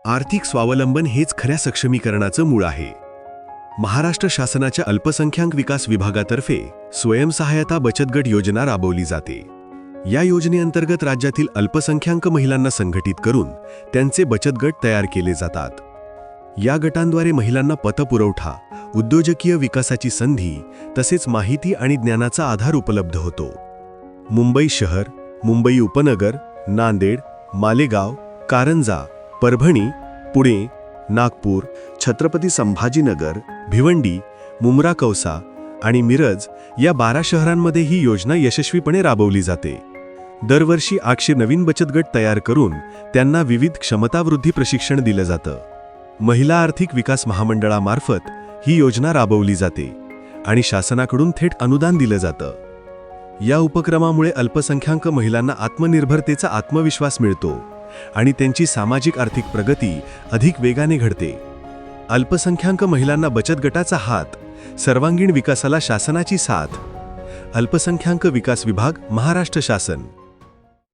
आर्थिक स्वावलंबन हेच खऱ्या सक्षमीकरणाचं मूळ आहे. महाराष्ट्र शासनाच्या अल्पसंख्याक विकास विभागातर्फे स्वयंसहायता बचत गट योजना राबवली जाते. या योजनेअंतर्गत राज्यातील अल्पसंख्याक महिलांना संघटित करून त्यांचे बचत गट तयार केले जातात. या गटांद्वारे महिलांना पतपुरवठा, उद्योजकीय विकासाची संधी तसेच माहिती आणि ज्ञानाचा आधार उपलब्ध होतो. मुंबई शहर, मुंबई उपनगर, नांदेड, मालेगाव, कारंजा, परभणी, पुणे, नागपूर, छत्रपती संभाजीनगर, भिवंडी, मुंब्रा कौसा आणि मिरज या 12 शहरांमध्ये ही योजना यशस्वीपणे राबवली जाते. दरवर्षी 800 नवीन बचत गट तयार करून त्यांना विविध क्षमतावृद्धी प्रशिक्षण दिलं जातं. महिला आर्थिक विकास महामंडळामार्फत ही योजना राबवली जाते आणि शासनाकडून थेट अनुदान दिलं जातं. या उपक्रमामुळे अल्पसंख्याक महिलांना आत्मनिर्भरतेचा आत्मविश्वास मिळतो आणि त्यांची सामाजिक आर्थिक प्रगती अधिक वेगाने घडते. अल्पसंख्याक महिलांना बचत गटाचा हात, सर्वांगीण विकासाला शासनाची साथ. अल्पसंख्याक विकास विभाग, महाराष्ट्र शासन.